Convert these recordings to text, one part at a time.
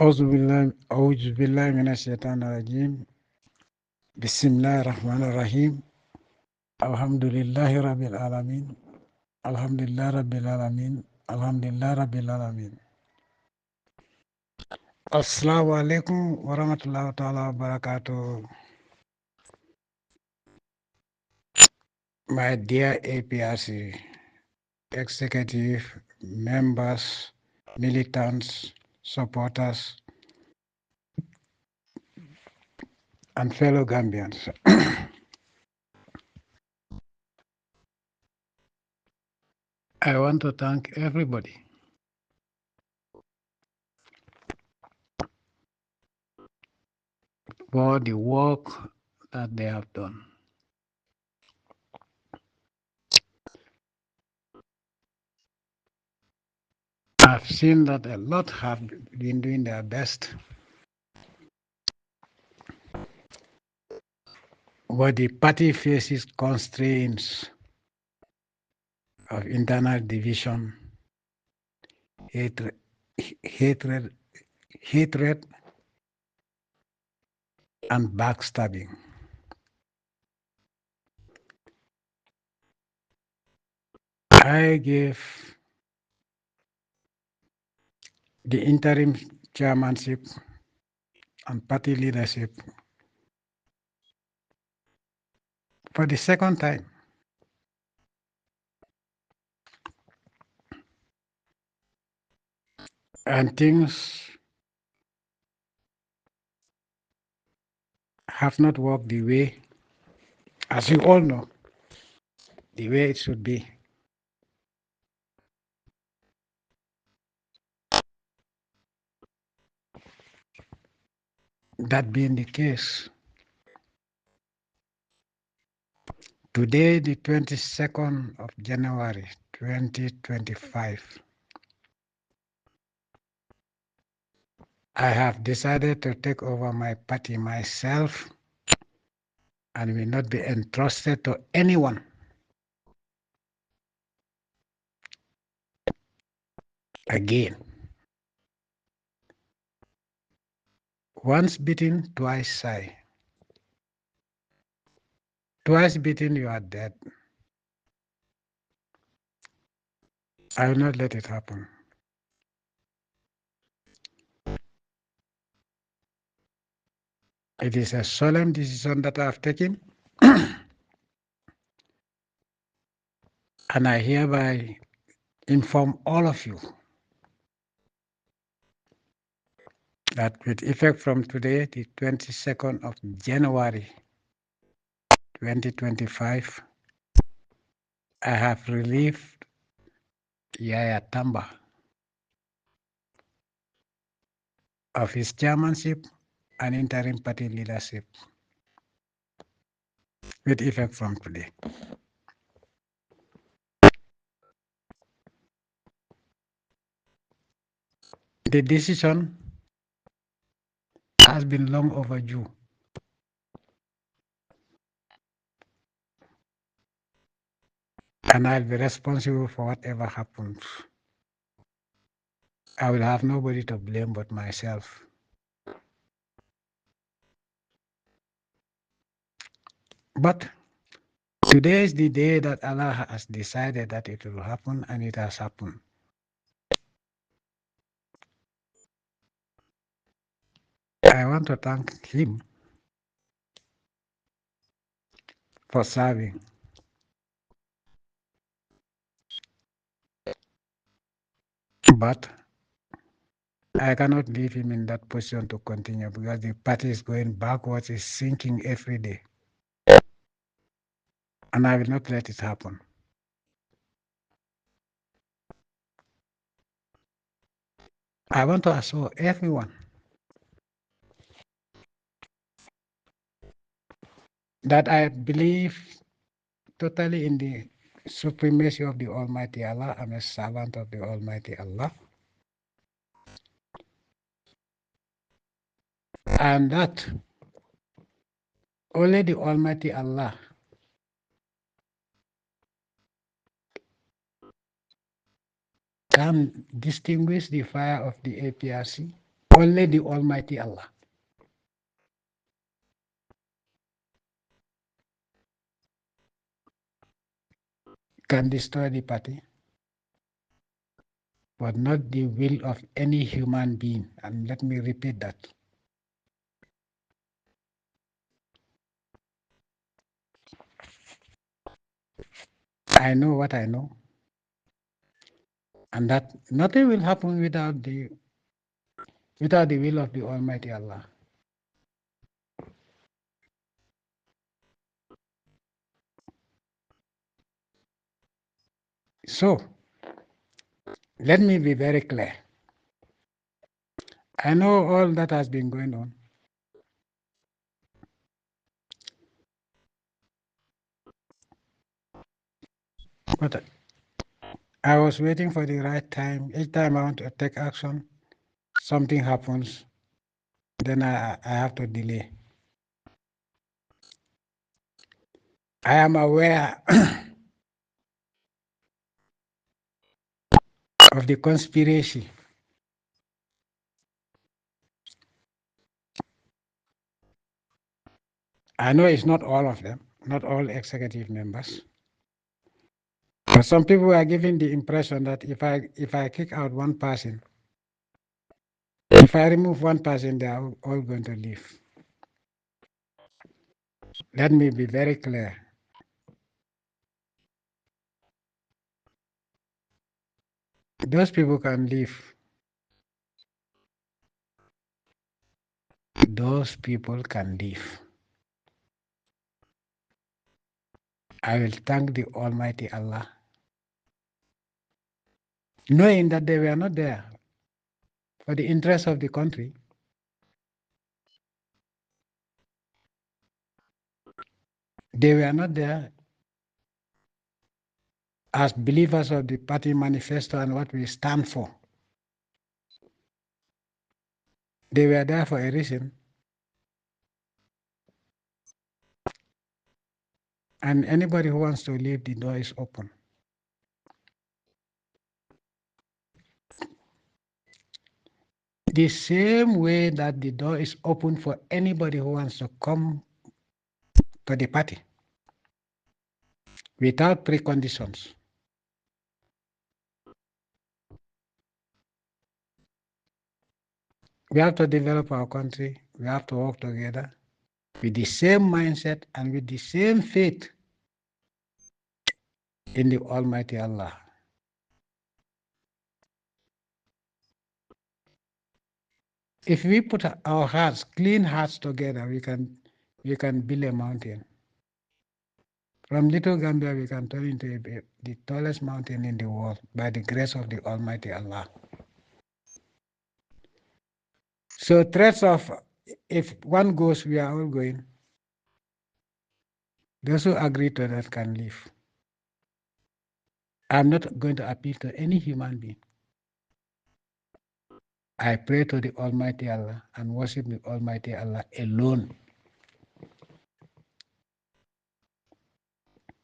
أعوذ بالله من الشيطان الرجيم. بسم الله الرحمن الرحيم. الحمد لله رب العالمين. الحمد لله رب العالمين. الحمد لله رب العالمين. السلام عليكم ورحمة الله تعالى وبركاته. My dear APRC executive members, militants, supporters, and fellow Gambians. I want to thank everybody for the work that they have done. I've seen that a lot have been doing their best, but the party faces constraints of internal division, hatred, hatred, hatred, and backstabbing. I gave the interim chairmanship and party leadership for the second time. And things have not worked the way, as you all know, the way it should be. That being the case, today, the 22nd of January 2025, I have decided to take over my party myself and will not be entrusted to anyone. Again, once bitten, twice shy. Twice bitten, you are dead. I will not let it happen. It is a solemn decision that I have taken, and I hereby inform all of you that with effect from today, the 22nd of January 2025, I have relieved Yaya Jammeh of his chairmanship and interim party leadership with effect from today. The decision has been long overdue, and I'll be responsible for whatever happens. I will have nobody to blame but myself. But today is the day that Allah has decided that it will happen, and it has happened. I want to thank him for serving. But I cannot leave him in that position to continue because the party is going backwards, is sinking every day. And I will not let it happen. I want to assure everyone that I believe totally in the supremacy of the Almighty Allah. I'm a servant of the Almighty Allah. And that only the Almighty Allah can distinguish the fire of the APRC Only the Almighty Allah can destroy the party, but not the will of any human being. And let me repeat that. I know what I know, and that nothing will happen without the will of the Almighty Allah. So, let me be very clear. I know all that has been going on. But I was waiting for the right time. Each time I want to take action, something happens, then I have to delay. I am aware of the conspiracy. I know it's not all of them, not all executive members. But some people are giving the impression that if I kick out one person, if I remove one person, they are all going to leave. Let me be very clear. Those people can leave. Those people can leave. I will thank the Almighty Allah, knowing that they were not there for the interest of the country. They were not there as believers of the party manifesto and what we stand for. They were there for a reason. And anybody who wants to leave, the door is open. The same way that the door is open for anybody who wants to come to the party without preconditions. We have to develop our country. We have to work together with the same mindset and with the same faith in the Almighty Allah. If we put our hearts, clean hearts together, we can build a mountain. From little Gambia, we can turn into the tallest mountain in the world by the grace of the Almighty Allah. So threats of if one goes, we are all going. Those who agree to that can leave. I'm not going to appeal to any human being. I pray to the Almighty Allah and worship the Almighty Allah alone.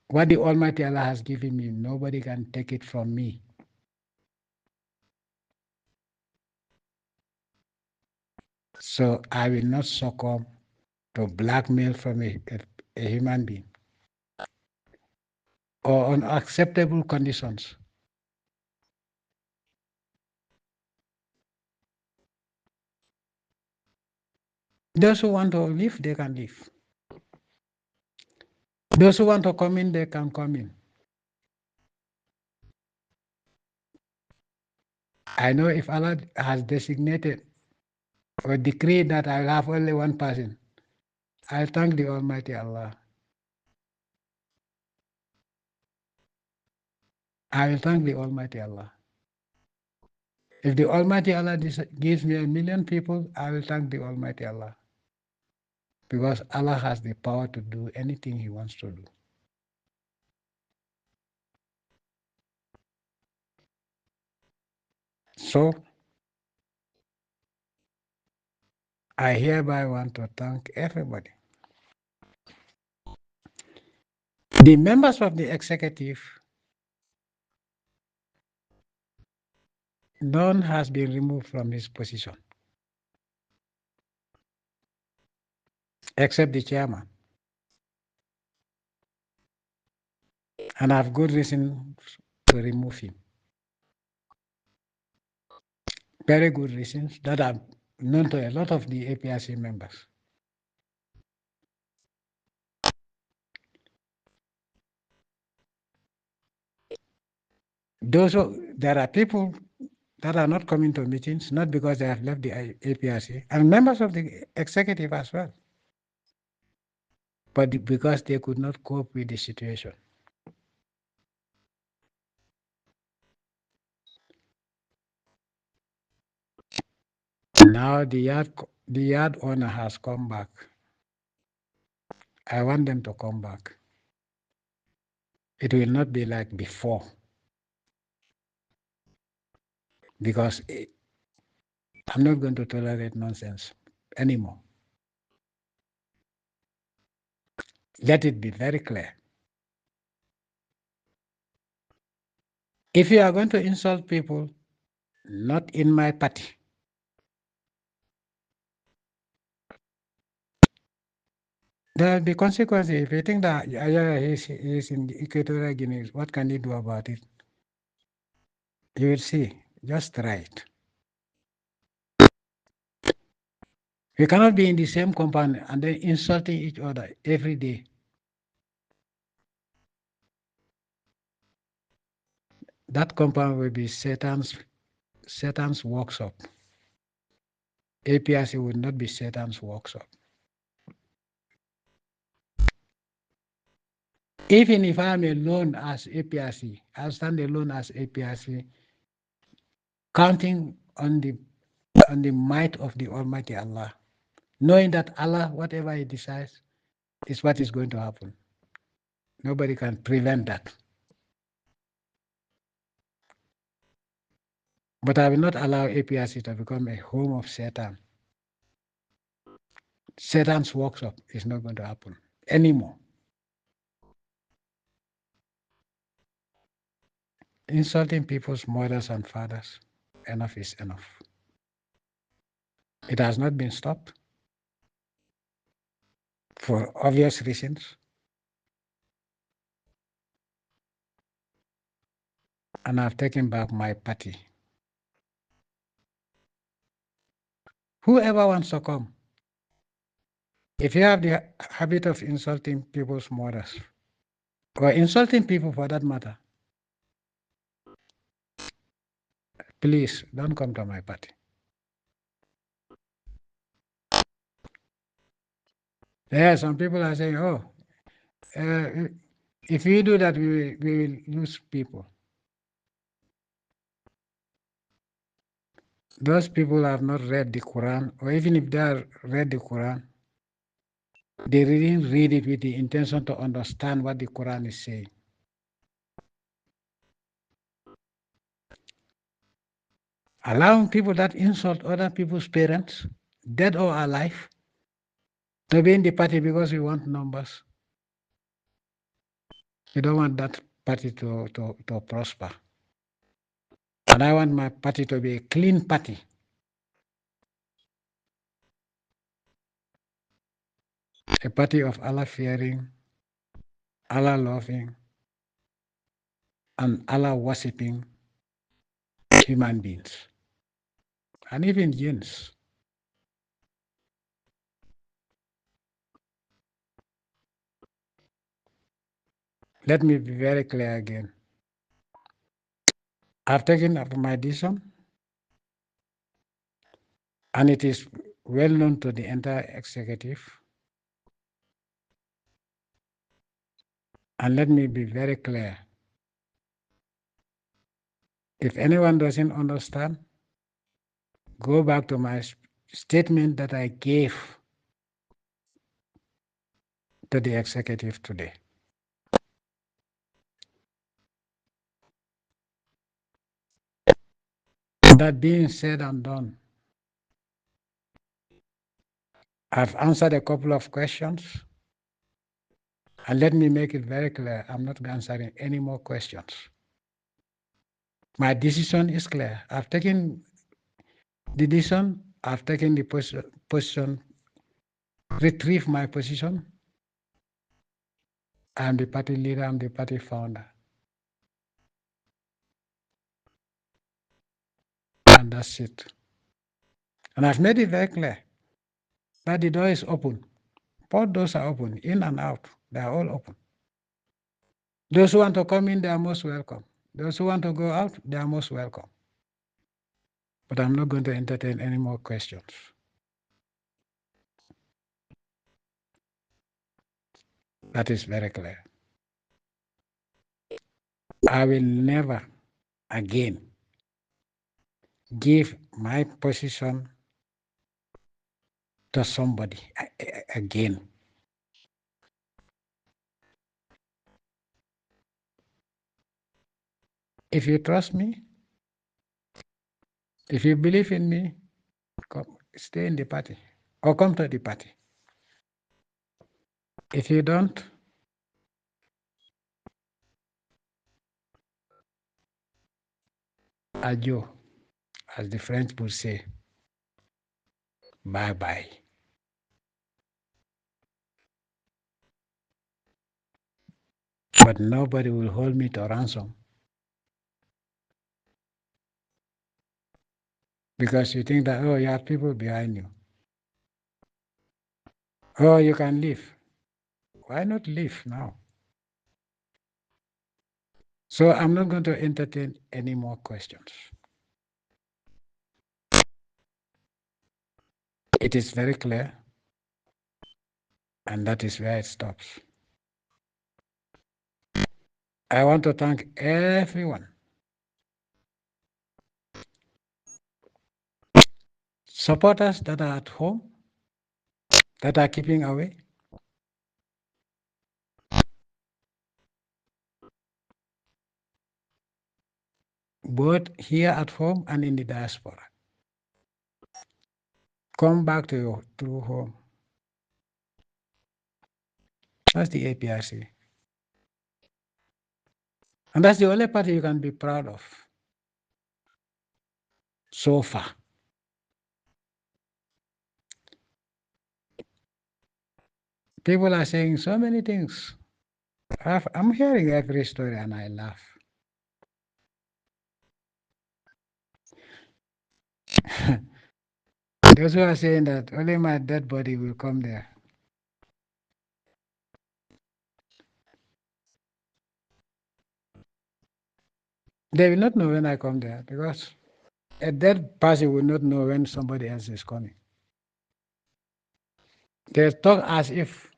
What the Almighty Allah has given me, nobody can take it from me. So I will not succumb to blackmail from a human being or unacceptable conditions. Those who want to leave, they can leave. Those who want to come in, they can come in. I know if Allah has designated or decreed that I will have only one person, I thank the Almighty Allah. I will thank the Almighty Allah. If the Almighty Allah gives me 1,000,000 people, I will thank the Almighty Allah. Because Allah has the power to do anything He wants to do. So, I hereby want to thank everybody. The members of the executive, none has been removed from his position. except the chairman. And I have good reason to remove him. Very good reasons that are known to a lot of the APRC members. There are people that are not coming to meetings, not because they have left the APRC, and members of the executive as well, but because they could not cope with the situation. Now the yard owner has come back. I want them to come back. It will not be like before, because I'm not going to tolerate nonsense anymore. Let it be very clear. If you are going to insult people, not in my party, there will be consequences. If you think that Yaya is in the Equatorial Guinea, what can you do about it? You will see. Just try it. We cannot be in the same compound and then insulting each other every day. That compound will be Satan's workshop. APRC would not be Satan's workshop. Even if I am alone as APRC, I'll stand alone as APRC, counting on the might of the Almighty Allah, knowing that Allah, whatever He decides, is what is going to happen. Nobody can prevent that. But I will not allow APRC to become a home of Satan. Satan's workshop is not going to happen anymore. Insulting people's mothers and fathers, enough is enough. It has not been stopped for obvious reasons. And I've taken back my party. Whoever wants to come, if you have the habit of insulting people's mothers, or insulting people for that matter, please don't come to my party. Yeah, some people are saying, oh, if we do that, we will lose people. Those people have not read the Quran, or even if they have read the Quran, they didn't read it with the intention to understand what the Quran is saying. Allowing people that insult other people's parents, dead or alive, to be in the party because we want numbers. We don't want that party to prosper. And I want my party to be a clean party. A party of Allah fearing, Allah loving, and Allah worshipping human beings. And even jinns. Let me be very clear again. I've taken up my decision, and it is well known to the entire executive. And let me be very clear. If anyone doesn't understand, go back to my statement that I gave to the executive today. That being said and done, I've answered a couple of questions. And let me make it very clear, I'm not answering any more questions. My decision is clear. I've taken the decision, I've taken the position retrieve my position. I'm the party leader, I'm the party founder. And that's it. And I've made it very clear that the door is open. Both doors are open, in and out. They are all open. Those who want to come in, they are most welcome. Those who want to go out, they are most welcome. But I'm not going to entertain any more questions. That is very clear. I will never again give my position to somebody again. If you trust me, if you believe in me, come, stay in the party or come to the party. If you don't, adieu, as the French would say, bye-bye. But nobody will hold me to ransom because you think that, oh, you have people behind you. Oh, you can leave. Why not leave now? So I'm not going to entertain any more questions. It is very clear, and that is where it stops. I want to thank everyone. Supporters that are at home, that are keeping away. Both here at home and in the diaspora. Come back to your true home. That's the APRC. And that's the only party you can be proud of so far. People are saying so many things. I'm hearing every story and I laugh. Those who are saying that only my dead body will come there. They will not know when I come there because a dead person will not know when somebody else is coming. They talk as if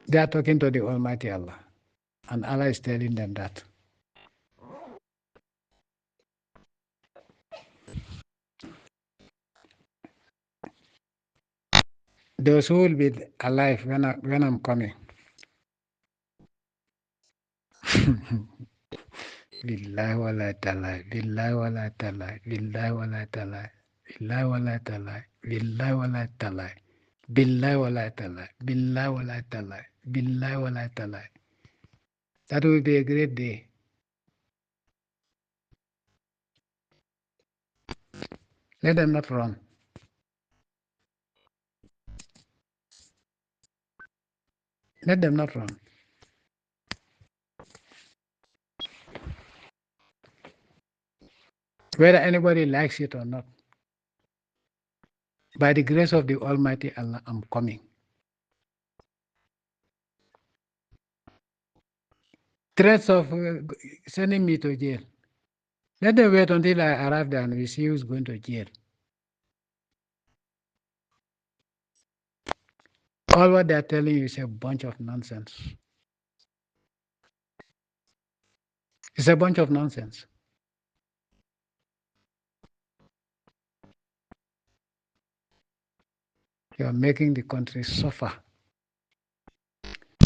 they are talking to the Almighty Allah, and Allah is telling them that. Those who will be alive when I'm coming. Billahi wala talai, billahi wala talai, billahi wala talai, billahi wala talai, billahi wala talai, billahi wala talai, billahi wala talai, billahi wala talai. That will be a great day. Let them not run. Let them not run. Whether anybody likes it or not, by the grace of the Almighty Allah, I'm coming. Threats of sending me to jail. Let them wait until I arrive there and we see who's going to jail. All what they're telling you is a bunch of nonsense. It's a bunch of nonsense. You're making the country suffer.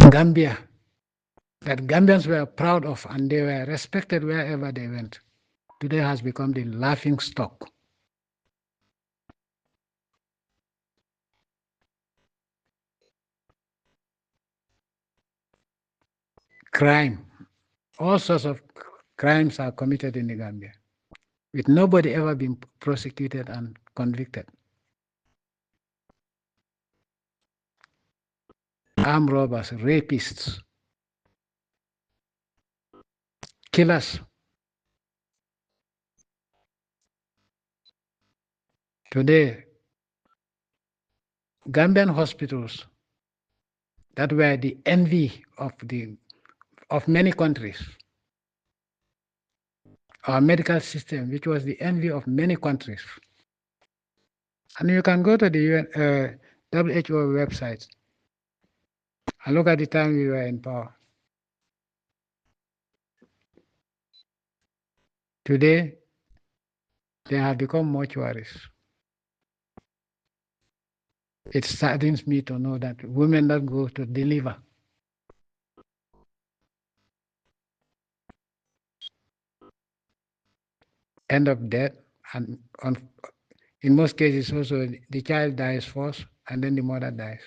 Gambia, that Gambians were proud of and they were respected wherever they went, today has become the laughing stock. Crime, all sorts of crimes are committed in the Gambia. with nobody ever been prosecuted and convicted. Armed robbers, rapists, killers. Today, Gambian hospitals that were the envy of many countries, our medical system, which was the envy of many countries. And you can go to the WHO website and look at the time we were in power. Today, they have become mortuaries. It saddens me to know that women that go to deliver end up dead, and in most cases also the child dies first and then the mother dies.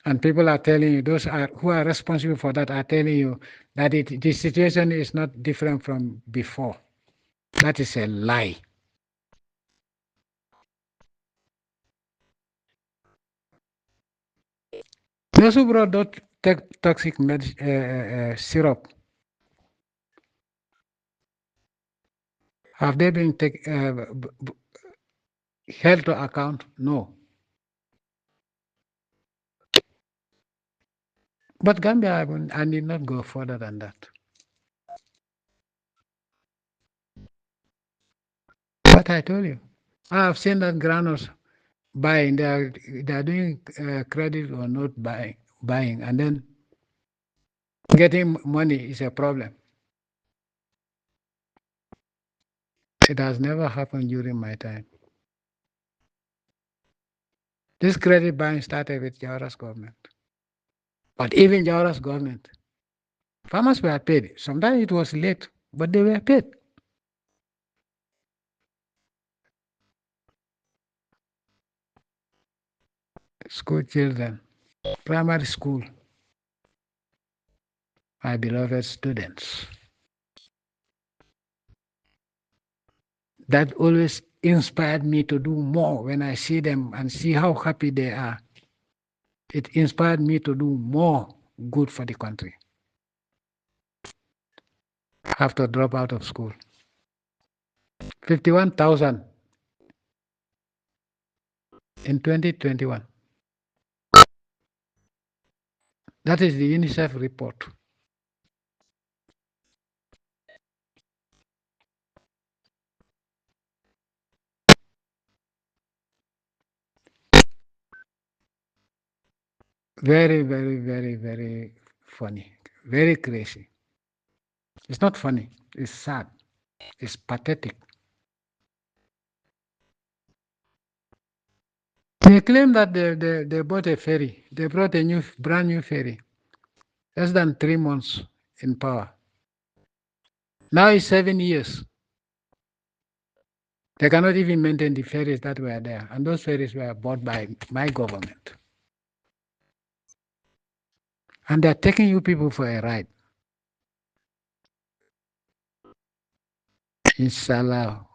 And people are telling you, those who are responsible for that are telling you that the situation is not different from before. That is a lie. Those who brought that toxic syrup, have they been held to account? No. But Gambia, I need not go further than that. But I told you, I have seen that granules buying. They are doing credit or not buying, and then getting money is a problem. It has never happened during my time. This credit buying started with Jawara's government. But even Jawara's government, farmers were paid. Sometimes it was late, but they were paid. School children, primary school, my beloved students. That always inspired me to do more when I see them and see how happy they are. It inspired me to do more good for the country. I have to drop out of school. 51,000 in 2021. That is the UNICEF report. Very, very, very, very funny. Very crazy. It's not funny. It's sad. It's pathetic. They claim that they bought a ferry. They brought a brand new ferry. Less than 3 months in power. Now it's 7 years. They cannot even maintain the ferries that were there. And those ferries were bought by my government. And they're taking you people for a ride. Inshallah,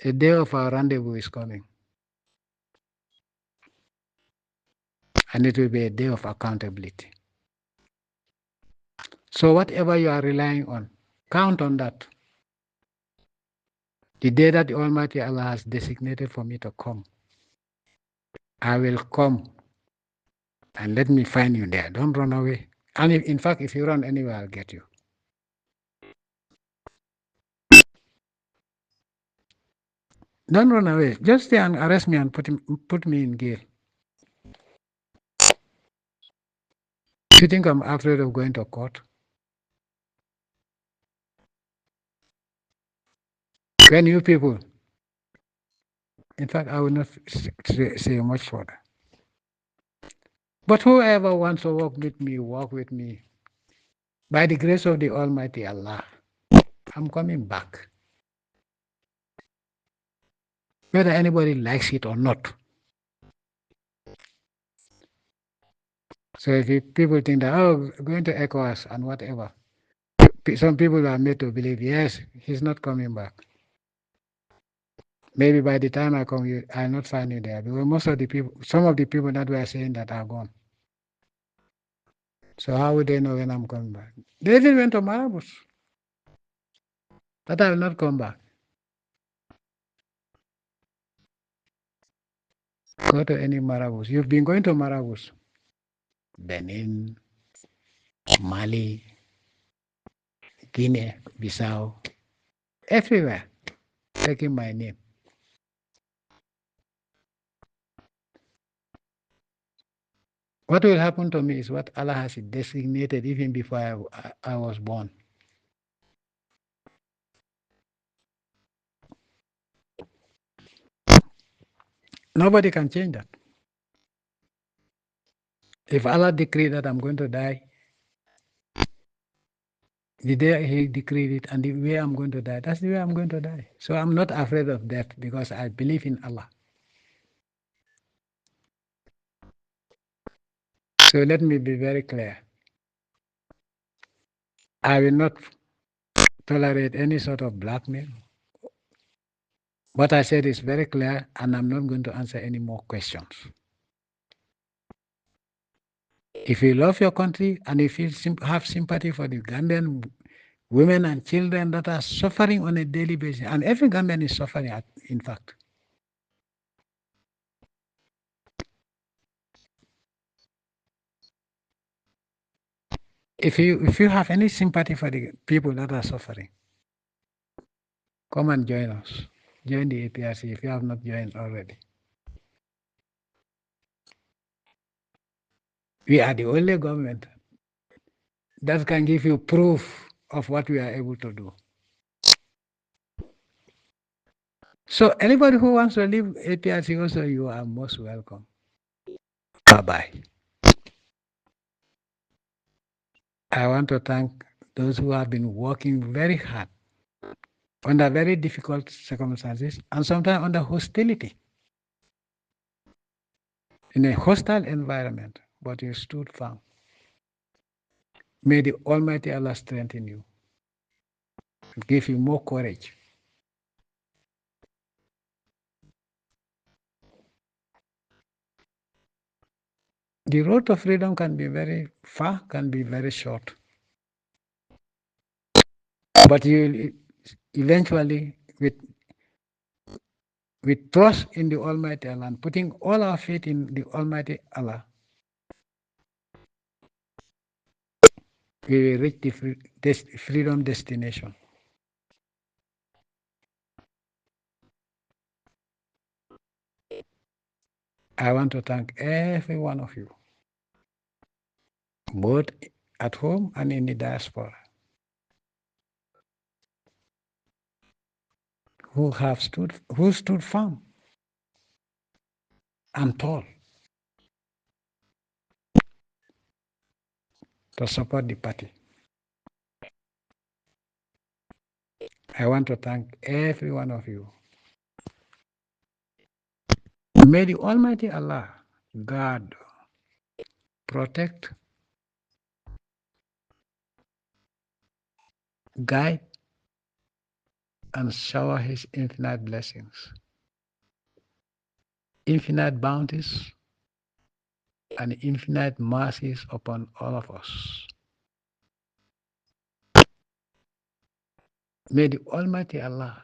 a day of our rendezvous is coming. And it will be a day of accountability. So whatever you are relying on, count on that. The day that the Almighty Allah has designated for me to come, I will come, and let me find you there. Don't run away. And in fact, if you run anywhere, I'll get you. Don't run away. Just stay and arrest me and put me in jail. Do you think I'm afraid of going to court? When you people, in fact, I will not say much further. But whoever wants to walk with me. By the grace of the Almighty Allah, I'm coming back. Whether anybody likes it or not. So if people think that, oh, going to ECOWAS and whatever, some people are made to believe, yes, he's not coming back. Maybe by the time I come, I'll not find you there because most of the people, some of the people that were saying that are gone. So how would they know when I'm coming back? They even went to Marabus that I will not come back. Go to any Marabus. You've been going to Marabus, Benin, Mali, Guinea, Bissau, everywhere, taking my name. What will happen to me is what Allah has designated even before I was born. Nobody can change that. If Allah decreed that I'm going to die, the day He decreed it and the way I'm going to die, that's the way I'm going to die. So I'm not afraid of death because I believe in Allah. So let me be very clear. I will not tolerate any sort of blackmail. What I said is very clear, and I'm not going to answer any more questions. If you love your country and if you have sympathy for the Gambian women and children that are suffering on a daily basis, and every Gambian is suffering, in fact. If you have any sympathy for the people that are suffering, come and join us. Join the APRC if you have not joined already. We are the only government that can give you proof of what we are able to do. So anybody who wants to leave APRC also, you are most welcome. Bye-bye. I want to thank those who have been working very hard under very difficult circumstances and sometimes under hostility. In a hostile environment, but you stood firm. May the Almighty Allah strengthen you and give you more courage. The road to freedom can be very far, can be very short. But you eventually, with trust in the Almighty Allah and putting all our faith in the Almighty Allah, we will reach the freedom destination. I want to thank every one of you, both at home and in the diaspora, who stood firm and tall to support the party. I want to thank every one of you. May the Almighty Allah guard, protect, guide, and shower His infinite blessings, infinite bounties, and infinite mercies upon all of us. May the Almighty Allah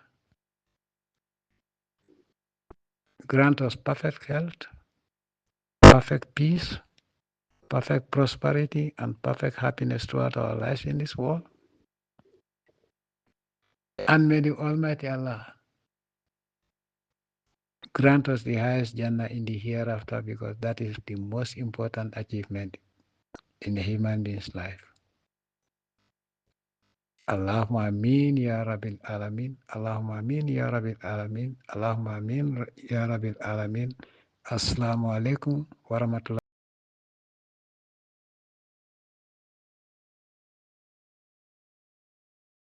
grant us perfect health, perfect peace, perfect prosperity, and perfect happiness throughout our lives in this world. And may the Almighty Allah grant us the highest Jannah in the hereafter, because that is the most important achievement in a human being's life. Allahumma amin ya rabbil alamin. Allahumma amin ya rabbil alamin. Allahumma amin ya rabbil alamin. Assalamu alaikum warahmatullahi